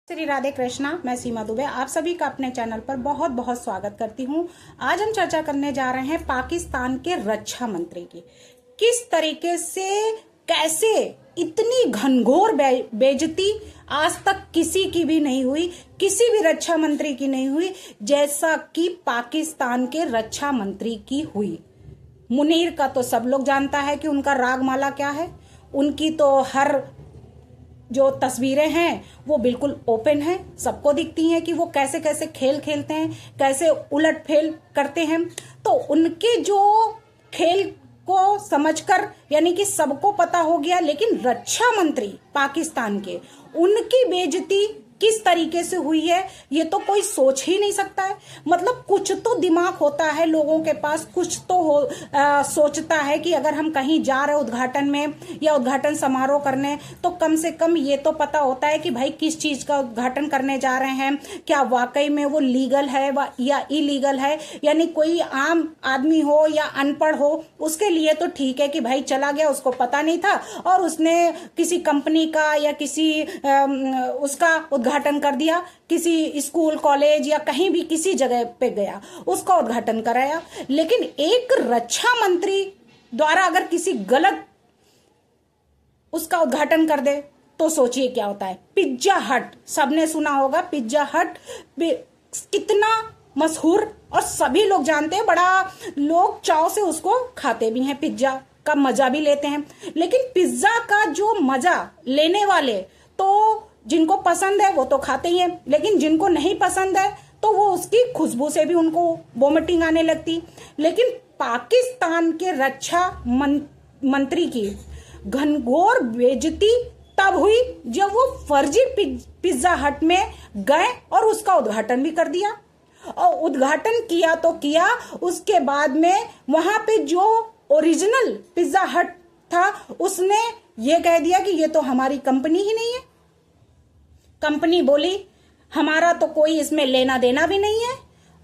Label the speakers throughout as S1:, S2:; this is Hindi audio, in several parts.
S1: श्री राधे कृष्णा। मैं सीमा दुबे आप सभी का अपने चैनल पर बहुत बहुत स्वागत करती हूं। आज हम चर्चा करने जा रहे हैं पाकिस्तान के रक्षा मंत्री की। किस तरीके से कैसे इतनी घनघोर बेइज्जती आज तक किसी की भी नहीं हुई, किसी भी रक्षा मंत्री की नहीं हुई जैसा कि पाकिस्तान के रक्षा मंत्री की हुई। मुनीर का तो सब लोग जानता है कि उनका रागमाला क्या है। उनकी तो हर जो तस्वीरें हैं वो बिल्कुल ओपन है, सबको दिखती हैं कि वो कैसे कैसे खेल खेलते हैं, कैसे उलट फेल करते हैं। तो उनके जो खेल को समझकर यानी कि सबको पता हो गया, लेकिन रक्षा मंत्री पाकिस्तान के उनकी बेइज्जती किस तरीके से हुई है ये तो कोई सोच ही नहीं सकता है। मतलब कुछ तो दिमाग होता है लोगों के पास, कुछ तो सोचता है कि अगर हम कहीं जा रहे उद्घाटन में या उद्घाटन समारोह करने तो कम से कम ये तो पता होता है कि भाई किस चीज का उद्घाटन करने जा रहे हैं, क्या वाकई में वो लीगल है या इलीगल है। यानी कोई आम आदमी हो या अनपढ़ हो उसके लिए तो ठीक है कि भाई चला गया, उसको पता नहीं था और उसने किसी कंपनी का या किसी उसका उद्घाटन कर दिया, किसी स्कूल कॉलेज या कहीं भी किसी जगह पे गया उसका उद्घाटन कराया। लेकिन एक रक्षा मंत्री द्वारा अगर किसी गलत उसका उद्घाटन कर दे तो सोचिए क्या होता है। पिज्जा हट, सबने सुना होगा पिज्जा हट कितना मशहूर और सभी लोग जानते हैं, बड़ा लोग चाव से उसको खाते भी हैं, पिज्जा का मजा भी लेते हैं। लेकिन पिज्जा का जो मजा लेने वाले तो जिनको पसंद है वो तो खाते ही हैं, लेकिन जिनको नहीं पसंद है तो वो उसकी खुशबू से भी उनको वोमिटिंग आने लगती। लेकिन पाकिस्तान के रक्षा मंत्री की घनघोर बेइज्जती तब हुई जब वो फर्जी पिज्जा हट में गए और उसका उद्घाटन भी कर दिया। और उद्घाटन किया तो किया, उसके बाद में वहां पे जो ओरिजिनल पिज्जा हट था उसने ये कह दिया कि ये तो हमारी कंपनी ही नहीं है। कंपनी बोली हमारा तो कोई इसमें लेना देना भी नहीं है,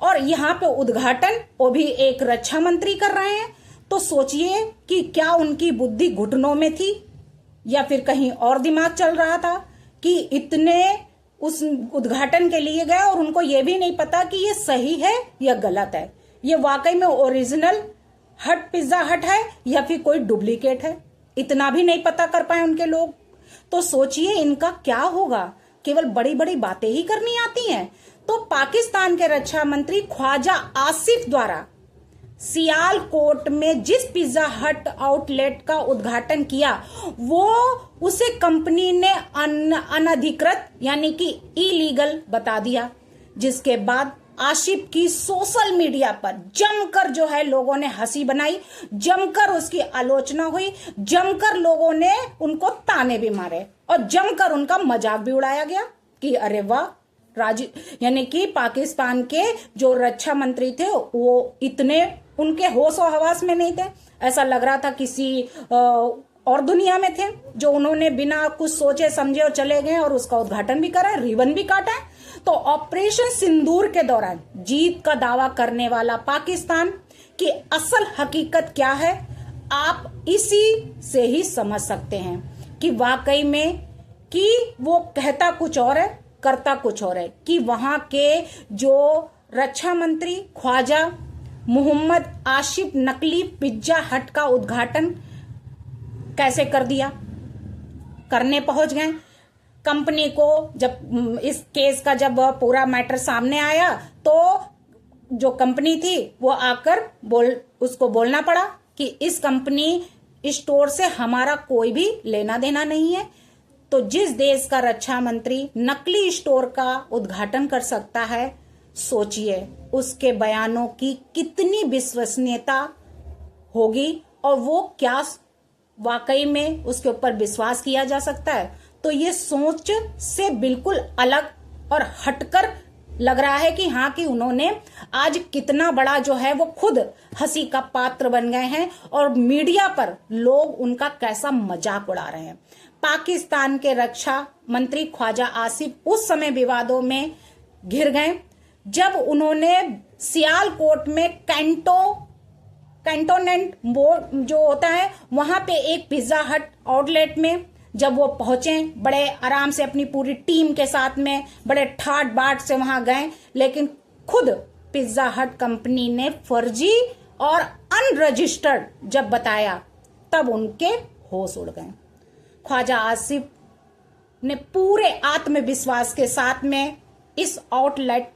S1: और यहाँ पे उद्घाटन वो भी एक रक्षा मंत्री कर रहे हैं। तो सोचिए कि क्या उनकी बुद्धि घुटनों में थी या फिर कहीं और दिमाग चल रहा था कि इतने उस उद्घाटन के लिए गए और उनको ये भी नहीं पता कि ये सही है या गलत है, ये वाकई में ओरिजिनल हट पिज्जा हट है या फिर कोई डुप्लीकेट है। इतना भी नहीं पता कर पाए उनके लोग। तो सोचिए इनका क्या होगा, केवल बड़ी बड़ी बातें ही करनी आती हैं। तो पाकिस्तान के रक्षा मंत्री ख्वाजा आसिफ द्वारा सियालकोट में जिस पिज्जा हट आउटलेट का उद्घाटन किया वो उसे कंपनी ने अनधिकृत यानी कि इलीगल बता दिया, जिसके बाद आसिफ की सोशल मीडिया पर जमकर जो है लोगों ने हंसी बनाई, जमकर उसकी आलोचना हुई, जमकर लोगों ने उनको ताने भी मारे और जमकर उनका मजाक भी उड़ाया गया कि अरे वाह, यानी कि पाकिस्तान के जो रक्षा मंत्री थे वो इतने उनके होश और हवास में नहीं थे, ऐसा लग रहा था किसी और दुनिया में थे, जो उन्होंने बिना कुछ सोचे समझे और चले गए और उसका उद्घाटन भी करा, रिबन भी काटा है। तो ऑपरेशन सिंदूर के दौरान जीत का दावा करने वाला पाकिस्तान की असल हकीकत क्या है आप इसी से ही समझ सकते हैं कि वाकई में कि वो कहता कुछ और है करता कुछ और है। कि वहां के जो रक्षा मंत्री ख्वाजा मोहम्मद आसिफ नकली पिज्जा हट का उद्घाटन कैसे कर दिया, करने पहुंच गए। कंपनी को जब इस केस का जब पूरा मैटर सामने आया तो जो कंपनी थी वो आकर उसको बोलना पड़ा कि इस कंपनी स्टोर से हमारा कोई भी लेना देना नहीं है। तो जिस देश का रक्षा मंत्री नकली स्टोर का उद्घाटन कर सकता है, सोचिए उसके बयानों की कितनी विश्वसनीयता होगी और वो क्या वाकई में उसके ऊपर विश्वास किया जा सकता है। तो ये सोच से बिल्कुल अलग और हटकर लग रहा है कि हाँ कि उन्होंने आज कितना बड़ा जो है वो खुद हंसी का पात्र बन गए हैं और मीडिया पर लोग उनका कैसा मजाक उड़ा रहे हैं। पाकिस्तान के रक्षा मंत्री ख्वाजा आसिफ उस समय विवादों में घिर गए जब उन्होंने सियालकोट में कैंटोनेंट बोर्ड जो होता है वहां पे एक पिज्जा हट आउटलेट में जब वो पहुंचे बड़े आराम से अपनी पूरी टीम के साथ में बड़े ठाट बाट से वहां गए, लेकिन खुद पिज्जा हट कंपनी ने फर्जी और अनरजिस्टर्ड जब बताया तब उनके होश उड़ गए। ख्वाजा आसिफ ने पूरे आत्मविश्वास के साथ में इस आउटलेट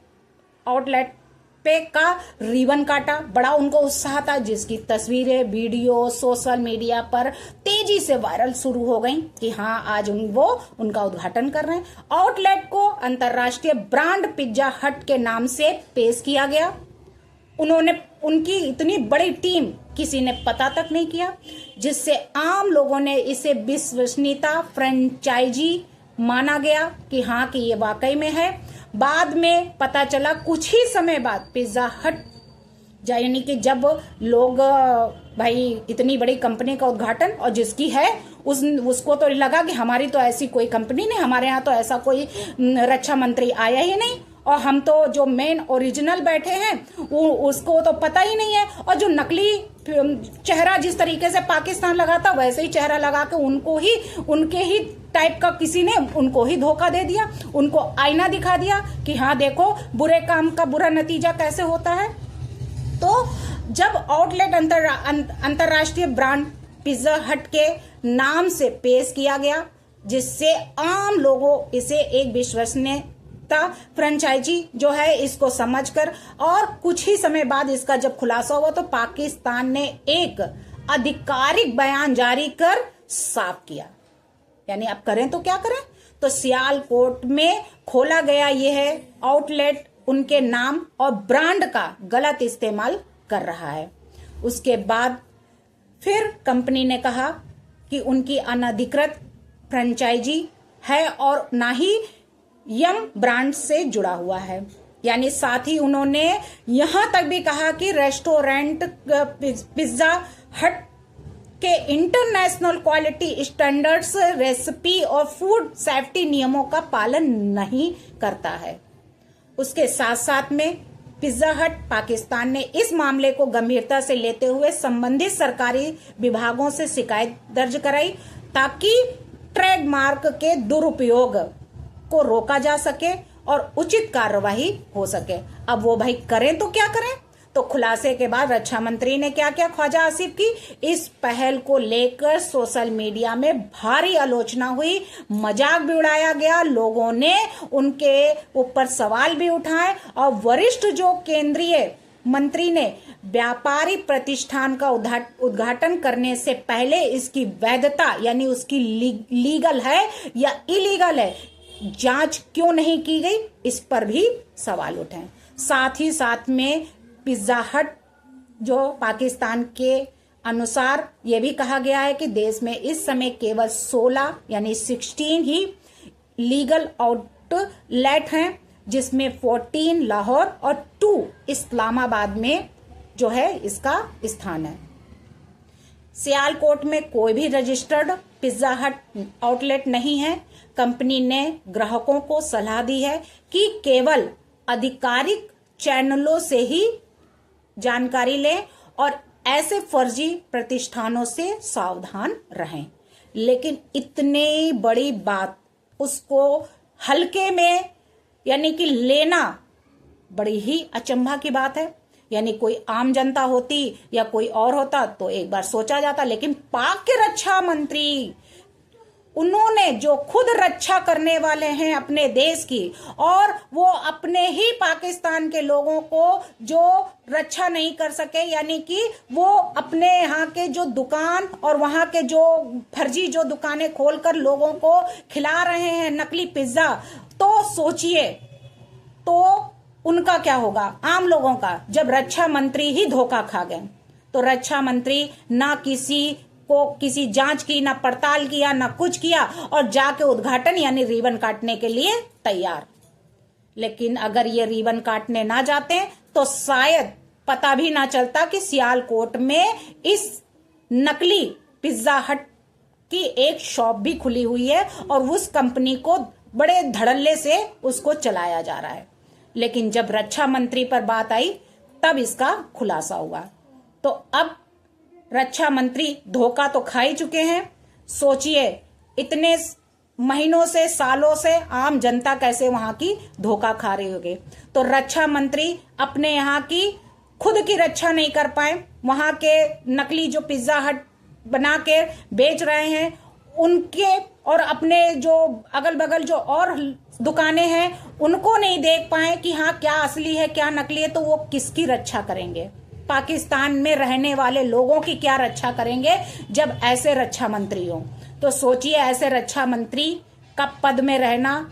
S1: पे का रिबन काटा। बड़ा उनको उत्साह था, जिसकी तस्वीरें वीडियो सोशल मीडिया पर तेजी से वायरल शुरू हो गई कि हाँ आज वो उनका उद्घाटन कर रहे हैं। आउटलेट को अंतर्राष्ट्रीय ब्रांड पिज्जा हट के नाम से पेश किया गया। उनकी इतनी बड़ी टीम किसी ने पता तक नहीं किया, जिससे आम लोगों ने इसे विश्वसनीयता फ्रेंचाइजी माना गया कि हाँ कि ये वाकई में है। बाद में पता चला कुछ ही समय बाद पिज्जा हट यानी कि जब लोग भाई इतनी बड़ी कंपनी का उद्घाटन और जिसकी है उसको तो लगा कि हमारी तो ऐसी कोई कंपनी नहीं, हमारे यहाँ तो ऐसा कोई रक्षा मंत्री आया ही नहीं, और हम तो जो मेन ओरिजिनल बैठे हैं उसको तो पता ही नहीं है। और जो नकली चेहरा जिस तरीके से पाकिस्तान लगाता वैसे ही चेहरा लगा के उनके ही टाइप का किसी ने उनको ही धोखा दे दिया, उनको आईना दिखा दिया कि हाँ देखो बुरे काम का बुरा नतीजा कैसे होता है। तो जब आउटलेट अंतर्राष्ट्रीय ब्रांड पिज्जा हट के नाम से पेश किया गया, जिससे आम लोगों इसे एक विश्वसनीयता फ्रेंचाइजी जो है इसको समझकर, और कुछ ही समय बाद इसका जब खुलासा हुआ तो पाकिस्तान ने एक आधिकारिक बयान जारी कर साफ किया। यानी अब करें तो क्या करें, तो सियालकोट में खोला गया यह आउटलेट उनके नाम और ब्रांड का गलत इस्तेमाल कर रहा है। उसके बाद फिर कंपनी ने कहा कि उनकी अनधिकृत फ्रेंचाइजी है और ना ही यम ब्रांड से जुड़ा हुआ है। यानी साथ ही उन्होंने यहां तक भी कहा कि रेस्टोरेंट पिज्जा हट के इंटरनेशनल क्वालिटी स्टैंडर्ड्स, रेसिपी और फूड सेफ्टी नियमों का पालन नहीं करता है। उसके साथ साथ में पिज्जा हट पाकिस्तान ने इस मामले को गंभीरता से लेते हुए संबंधित सरकारी विभागों से शिकायत दर्ज कराई, ताकि ट्रेडमार्क के दुरुपयोग को रोका जा सके और उचित कार्यवाही हो सके। अब वो भाई करें तो क्या करें, तो खुलासे के बाद रक्षा मंत्री ने क्या क्या ख्वाजा आसिफ की, इस पहल को लेकर सोशल मीडिया में भारी आलोचना हुई, मजाक भी उड़ाया गया, लोगों ने उनके ऊपर सवाल भी उठाए, और वरिष्ठ जो केंद्रीय मंत्री ने व्यापारी प्रतिष्ठान का उद्घाटन करने से पहले इसकी वैधता यानी उसकी लीगल है या इलीगल है जांच क्यों नहीं की गई, इस पर भी सवाल उठे। साथ ही साथ में पिज्जा हट जो पाकिस्तान के अनुसार ये भी कहा गया है कि देश में इस समय केवल 16 यानी 16 ही लीगल आउटलेट हैं, जिसमें 14 लाहौर और 2 इस्लामाबाद में जो है इसका स्थान है। सियालकोट में कोई भी रजिस्टर्ड पिज्जा हट आउटलेट नहीं है। कंपनी ने ग्राहकों को सलाह दी है कि केवल आधिकारिक चैनलों से ही जानकारी लें और ऐसे फर्जी प्रतिष्ठानों से सावधान रहें। लेकिन इतनी बड़ी बात उसको हल्के में यानी कि लेना बड़ी ही अचंभा की बात है। यानी कोई आम जनता होती या कोई और होता तो एक बार सोचा जाता, लेकिन पाक के रक्षा मंत्री उन्होंने जो खुद रक्षा करने वाले हैं अपने देश की, और वो अपने ही पाकिस्तान के लोगों को जो रक्षा नहीं कर सके, यानी कि वो अपने यहाँ के जो दुकान और वहाँ के जो फर्जी जो दुकानें खोलकर लोगों को खिला रहे हैं नकली पिज्जा, तो सोचिए तो उनका क्या होगा आम लोगों का, जब रक्षा मंत्री ही धोखा खा गए। तो रक्षा मंत्री ना किसी जांच की, ना पड़ताल किया, ना कुछ किया, और जाके उद्घाटन यानी रिबन काटने के लिए तैयार। लेकिन अगर ये रिबन काटने ना जाते तो शायद पता भी ना चलता कि सियालकोट में इस नकली पिज्जा हट की एक शॉप भी खुली हुई है और उस कंपनी को बड़े धड़ल्ले से उसको चलाया जा रहा है। लेकिन जब रक्षा मंत्री पर बात आई तब इसका खुलासा हुआ। तो अब रक्षा मंत्री धोखा तो खा ही चुके हैं। सोचिए इतने महीनों से, सालों से आम जनता कैसे वहां की धोखा खा रही होगी। तो रक्षा मंत्री अपने यहाँ की खुद की रक्षा नहीं कर पाए, वहां के नकली जो पिज्जा हट बना के बेच रहे हैं उनके, और अपने जो अगल बगल जो और दुकानें हैं उनको नहीं देख पाए कि हाँ क्या असली है क्या नकली है, तो वो किसकी रक्षा करेंगे? पाकिस्तान में रहने वाले लोगों की क्या रक्षा करेंगे जब ऐसे रक्षा मंत्री हो? तो सोचिए ऐसे रक्षा मंत्री का पद में रहना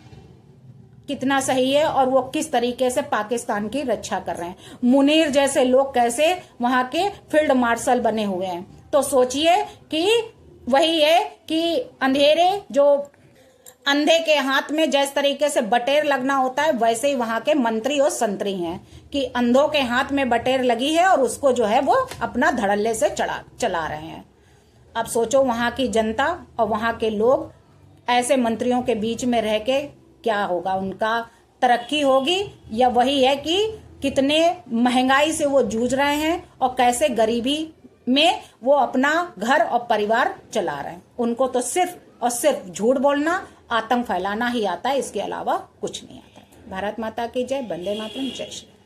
S1: कितना सही है और वो किस तरीके से पाकिस्तान की रक्षा कर रहे हैं। मुनीर जैसे लोग कैसे वहां के फील्ड मार्शल बने हुए हैं। तो सोचिए कि वही है कि अंधे के हाथ में जिस तरीके से बटेर लगना होता है, वैसे ही वहां के मंत्री और संतरी हैं कि अंधों के हाथ में बटेर लगी है और उसको जो है वो अपना धड़ल्ले से चला रहे हैं। अब सोचो वहां की जनता और वहां के लोग ऐसे मंत्रियों के बीच में रह के क्या होगा? उनका तरक्की होगी या वही है कि कितने महंगाई से वो जूझ रहे हैं और कैसे गरीबी में वो अपना घर और परिवार चला रहे हैं। उनको तो सिर्फ और सिर्फ झूठ बोलना, आतंक फैलाना ही आता है, इसके अलावा कुछ नहीं आता है। भारत माता की जय, वंदे मातरम, जय श्री।